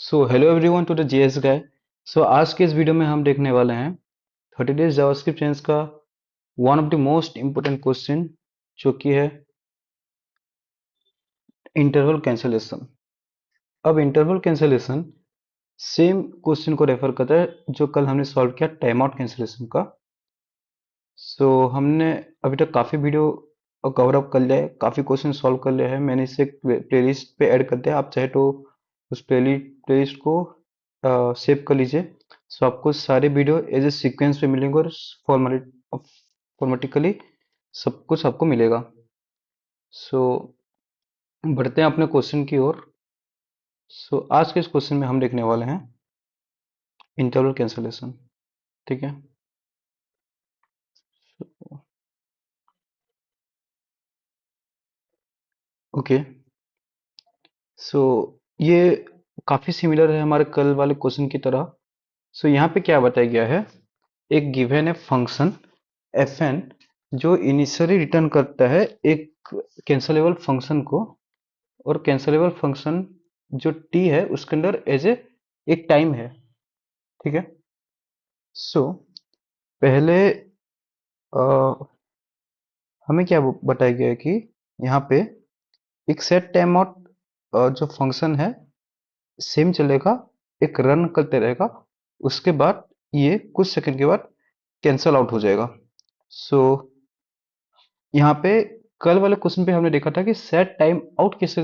So hello everyone to the JS guy. So आज के इस वीडियो में हम देखने वाले हैं 30 डेज जावास्क्रिप्ट चेंज का one of the most important question जो कि है इंटरवल कैंसलेशन। अब इंटरवल कैंसलेशन सेम क्वेश्चन को रेफर करता है जो कल हमने सॉल्व किया टाइम आउट कैंसलेशन का। सो हमने अभी तक काफ़ी वीडियो कवर अप कर लिया है, काफ़ी क्वेश्चन सॉल्व कर लिया है। मैंने इसे प्लेलिस्ट पे ऐड कर दिया, आप चाहे तो उस प्लेलिस्ट को सेव कर लीजिए। सो आपको सारे वीडियो एज ए सीक्वेंस पे मिलेंगे और फॉर्मेटिकली सब कुछ आपको मिलेगा। सो बढ़ते हैं अपने क्वेश्चन की ओर। सो आज के इस क्वेश्चन में हम देखने वाले हैं इंटरवल कैंसलेशन। ठीक है। ओके। सो ये काफ़ी सिमिलर है हमारे कल वाले क्वेश्चन की तरह। सो यहाँ पे क्या बताया गया है, एक गिवन है फंक्शन एफ एन जो इनिशियली रिटर्न करता है एक कैंसलेबल फंक्शन को, और कैंसलेबल फंक्शन जो टी है उसके अंदर एज ए एक टाइम है। ठीक है। सो पहले अ, हमें क्या बताया गया है कि यहाँ पे एक सेट टाइम आउट जो फंक्शन है सेम चलेगा, एक रन करते रहेगा, उसके बाद ये कुछ सेकंड के बाद कैंसल आउट हो जाएगा। सो यहाँ पे कल वाले क्वेश्चन पे हमने देखा था कि सेट टाइम आउट कैसे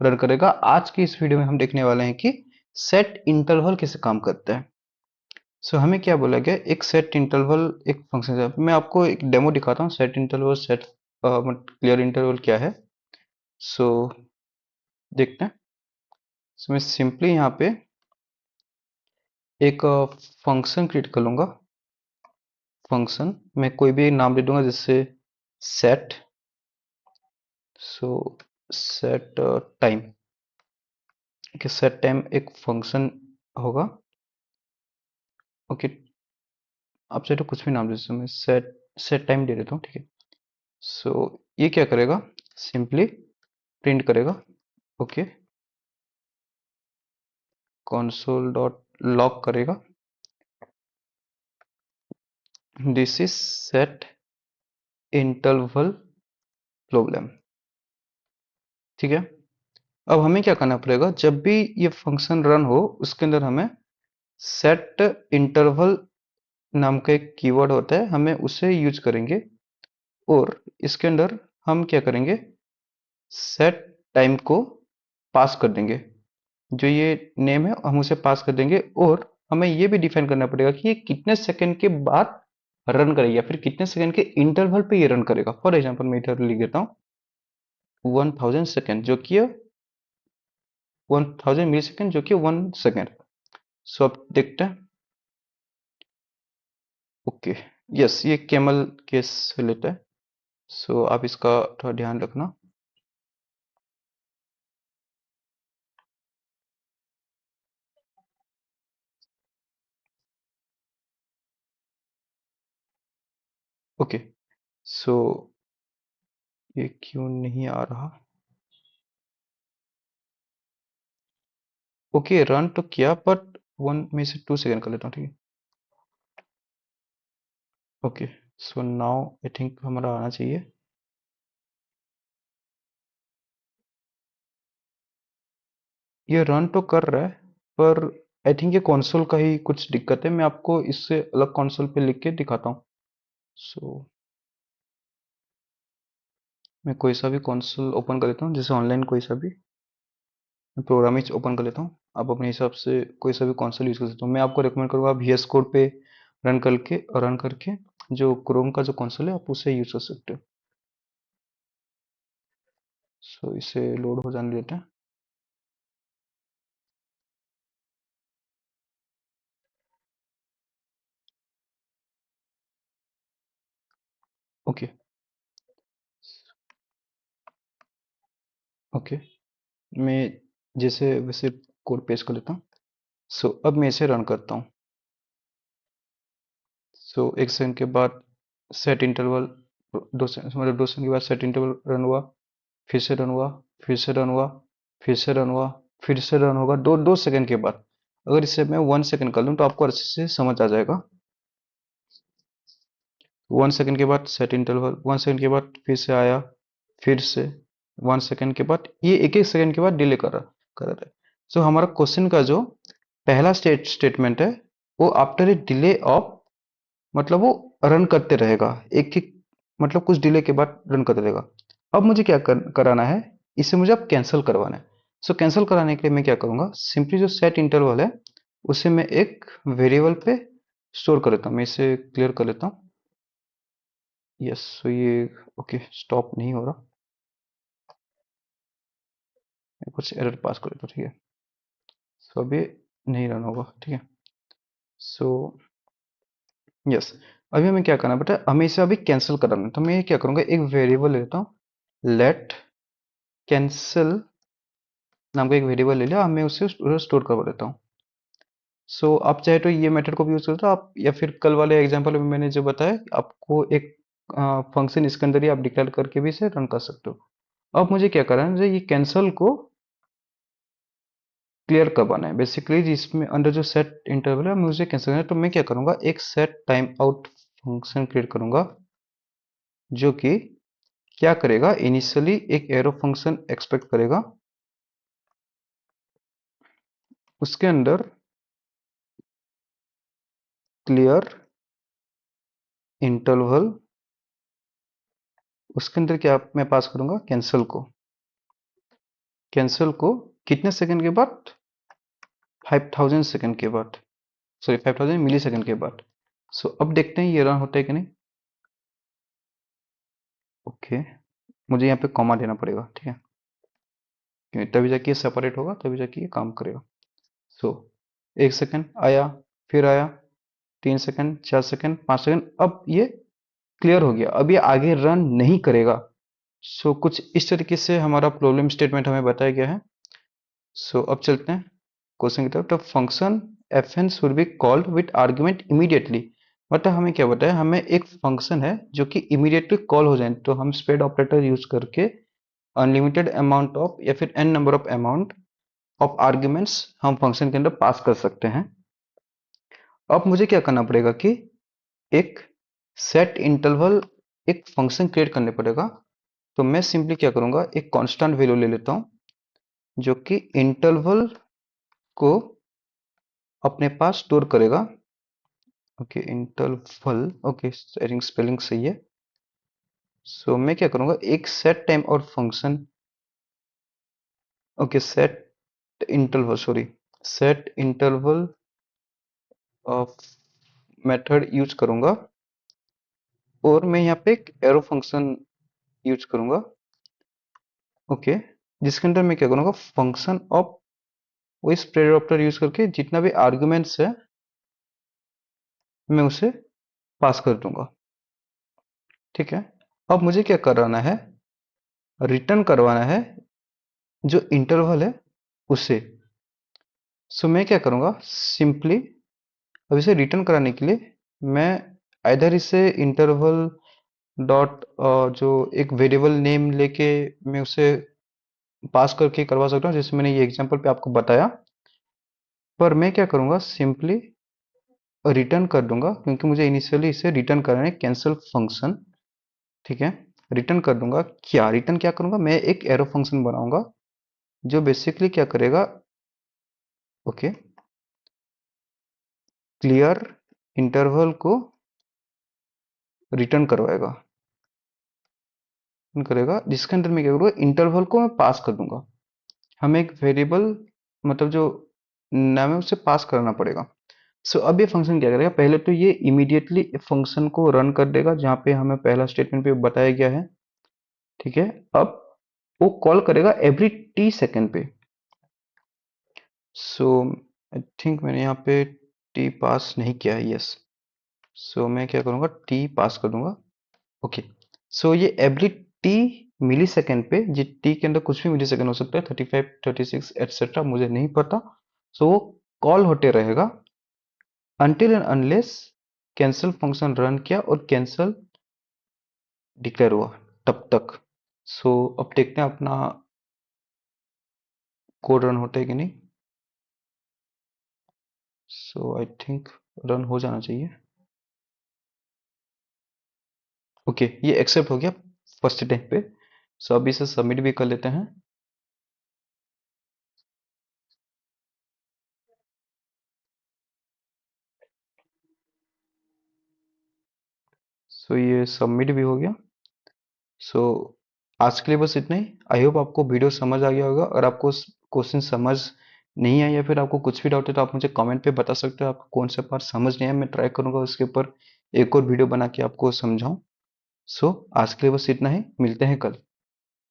रन करेगा। आज की इस वीडियो में हम देखने वाले हैं कि सेट इंटरवल कैसे काम करता है। सो हमें क्या बोला गया, एक सेट इंटरवल एक फंक्शन है। मैं आपको एक डेमो दिखाता हूँ set interval set clear interval क्या है। सो देखते हैं। सो मैं सिंपली यहाँ पे एक फंक्शन क्रिएट कर लूंगा। फंक्शन मैं कोई भी नाम दे दूंगा जैसे सेट। सो सेट टाइम कि सेट टाइम एक फंक्शन होगा। ओके। आप चाहे तो कुछ भी नाम दे सकते हो, मैं सेट सेट टाइम दे देता हूँ। ठीक है। सो ये क्या करेगा, सिंपली प्रिंट करेगा। ओके। console डॉट लॉग करेगा this is set interval problem. ठीक है। अब हमें क्या करना पड़ेगा, जब भी ये फंक्शन रन हो उसके अंदर हमें सेट इंटरवल नाम का एक कीवर्ड होता है, हमें उसे यूज करेंगे। और इसके अंदर हम क्या करेंगे, सेट टाइम को पास कर देंगे। जो ये नेम है हम उसे पास कर देंगे, और हमें ये भी डिफाइन करना पड़ेगा कि ये कितने सेकंड के बाद रन करेगा या फिर कितने सेकंड के इंटरवल पे ये रन करेगा। फॉर एग्जांपल मैं इधर लिख देता हूँ 1000 सेकंड जो कि 1000 मिली सेकंड जो कि 1 सेकंड। सो अब देखते हैं। ओके। यस, ये कैमल केस से लेता है। सो आप इसका थोड़ा ध्यान रखना। ओके। सो ये क्यों नहीं आ रहा। ओके, रन तो किया बट 1 में से 2 सेकंड कर लेता हूँ। ठीक है। Okay. So now I think हमारा आना चाहिए। ये रन तो कर रहा है पर आई थिंक ये कंसोल का ही कुछ दिक्कत है। मैं आपको इससे अलग कंसोल पे लिख के दिखाता हूँ। सो मैं कोई सा भी कंसोल ओपन कर लेता हूँ, जैसे ऑनलाइन कोई सा भी प्रोग्राम ही ओपन कर लेता हूँ। आप अपने हिसाब से कोई सा भी कंसोल यूज कर सकते हो। मैं आपको रिकमेंड करूँगा आप VS कोड पे रन करके जो क्रोम का जो कंसोल है आप उसे यूज कर सकते हो। सो इसे लोड हो जाने देते हैं। ओके। ओके। मैं जैसे वैसे कोड पेस्ट कर लेता हूँ। सो अब मैं इसे रन करता हूँ। सो 1 सेकंड के बाद सेट इंटरवल, 2 सेकंड मतलब 2 सेकंड के बाद सेट इंटरवल रन हुआ, फिर से रन हुआ, फिर से रन हुआ, फिर से रन हुआ, फिर से रन होगा 2 सेकंड के बाद। अगर इसे मैं 1 सेकंड कर लूँ तो आपको अच्छे से समझ आ जाएगा। 1 सेकंड के बाद सेट इंटरवल, 1 सेकंड के बाद फिर से आया, फिर से 1 सेकंड के बाद, ये एक एक सेकंड के बाद डिले कर रहा है। सो हमारा क्वेश्चन का जो पहला स्टेटमेंट है वो आफ्टर ए डिले ऑफ, मतलब वो रन करते रहेगा एक एक, मतलब कुछ डिले के बाद रन करते रहेगा। अब मुझे क्या कराना है, इसे मुझे अब कैंसिल करवाना है। सो कैंसिल कराने के लिए मैं क्या करूंगा, सिंपली जो सेट इंटरवल है उसे मैं एक वेरिएबल पे स्टोर कर लेता हूँ। मैं इसे क्लियर कर लेता हूँ। यस, सो ये ओके, स्टॉप नहीं हो रहा, मैं कुछ एरर पास कर देता हूँ, ठीक है। सो अभी नहीं रन होगा, ठीक है। सो यस, अभी हमें क्या करना बेटा, हमें इसे अभी कैंसिल कराना है। तो मैं क्या करूंगा, एक वेरिएबल लेता हूँ, लेट कैंसिल नाम का एक वेरिएबल ले लिया, मैं उसे स्टोर कर देता हूँ। सो आप चाहे तो ये मेथड को भी यूज करते हो आप, या फिर कल वाले एग्जांपल में मैंने जो बताया आपको एक फंक्शन इसके अंदर ही आप डिक्लेयर करके भी इसे रन कर सकते हो। अब मुझे क्या करना है, मुझे ये कैंसिल को क्लियर करवाना है बेसिकली, जिसमें अंडर जो सेट इंटरवल है मैं उसे कैंसिल करना है। तो मैं क्या करूंगा, एक set time out function create करूंगा, जो कि क्या करेगा, इनिशियली एक एरो फंक्शन एक्सपेक्ट करेगा, उसके अंदर क्लियर इंटरवल, उसके अंदर क्या मैं पास करूंगा, कैंसिल को। कैंसिल को कितने सेकंड के बाद, 5000 सेकंड के बाद, सॉरी 5000 मिली सेकंड के बाद। सो अब देखते हैं ये रन होता है कि नहीं। ओके, मुझे यहाँ पे कॉमा देना पड़ेगा, ठीक है, क्योंकि तभी जाके ये सेपरेट होगा, तभी जाके ये काम करेगा। सो 1 सेकंड आया, फिर आया, 3 सेकंड, 4 सेकंड, 5 सेकंड, अब ये क्लियर हो गया, अब ये आगे रन नहीं करेगा। सो कुछ इस तरीके से हमारा प्रॉब्लम स्टेटमेंट हमें बताया गया है। सो अब चलते हैं क्वेश्चन की तरफ। तो function F N should be called with argument immediately, मतलब हमें क्या बताया, हमें एक फंक्शन है जो कि इमीडिएटली कॉल हो जाए, तो हम स्पेड ऑपरेटर यूज करके अनलिमिटेड अमाउंट ऑफ या फिर N number of amount of arguments हम फंक्शन के अंदर पास कर सकते हैं। अब मुझे क्या करना पड़ेगा कि एक सेट इंटरवल एक फंक्शन क्रिएट करने पड़ेगा। तो मैं सिंपली क्या करूंगा, एक कांस्टेंट वैल्यू ले लेता हूं, जो कि इंटरवल को अपने पास स्टोर करेगा। Okay, interval, okay, I think spelling सही है। सो मैं क्या करूंगा, एक सेट टाइम और function, okay, set interval, sorry, set interval of method use करूंगा, और मैं यहाँ पे एक एरो फंक्शन यूज करूंगा। ओके, जिसके अंदर मैं क्या करूंगा, फंक्शन ऑफ वो स्प्रेड ऑपरेटर यूज करके जितना भी आर्गुमेंट्स है मैं उसे पास कर दूंगा, ठीक है। अब मुझे क्या कराना है, रिटर्न करवाना है जो इंटरवल है उसे। सो मैं क्या करूंगा, सिंपली अब इसे रिटर्न कराने के लिए मैं इधर इसे इंटरवल डॉट जो एक वेरिएबल नेम लेके मैं उसे पास करके करवा सकता हूँ, जैसे मैंने ये एग्जांपल पे आपको बताया। पर मैं क्या करूंगा, सिंपली रिटर्न कर दूंगा, क्योंकि मुझे इनिशियली इसे रिटर्न करना है, कैंसिल फंक्शन, ठीक है। रिटर्न कर दूंगा, क्या रिटर्न क्या करूंगा, मैं एक एरो फंक्शन बनाऊंगा जो बेसिकली क्या करेगा, ओके, क्लियर इंटरवल को रिटर्न करवाएगा, करेगा, जिसके अंदर मैं क्या करूंगा, इंटरवल को मैं पास कर दूंगा। हमें एक वेरिएबल, मतलब जो नाम है उसे पास करना पड़ेगा। सो अब ये फंक्शन क्या करेगा, पहले तो ये इमीडिएटली फंक्शन को रन कर देगा जहां पे हमें पहला स्टेटमेंट पे बताया गया है, ठीक है। अब वो कॉल करेगा एवरी टी सेकेंड पे। सो आई थिंक मैंने यहाँ पे टी पास नहीं किया है, यस। सो मैं क्या करूँगा, टी पास कर दूंगा, ओके। सो ये एवरी टी मिली सेकेंड पे, जी टी के अंदर कुछ भी मिली सेकेंड हो सकता है, 35, 36 एटसेट्रा, मुझे नहीं पता। सो वो कॉल होते रहेगा until and unless cancel function run किया और कैंसिल डिक्लेयर हुआ, तब तक। सो अब देखते हैं अपना कोड रन होता है कि नहीं। सो आई थिंक रन हो जाना चाहिए। ओके, ये एक्सेप्ट हो गया फर्स्ट टाइम पे। सो अब इसे सबमिट भी कर लेते हैं। सो ये सबमिट भी हो गया। सो आज के लिए बस इतना ही। आई होप आपको वीडियो समझ आ गया होगा। और आपको क्वेश्चन समझ नहीं आया या फिर आपको कुछ भी डाउट है तो आप मुझे कमेंट पे बता सकते हो। आपको कौन सा पार्ट समझ नहीं आया, मैं ट्राई करूंगा उसके ऊपर एक और वीडियो बना के आपको समझाऊं। सो आज के लिए बस इतना ही, मिलते हैं कल।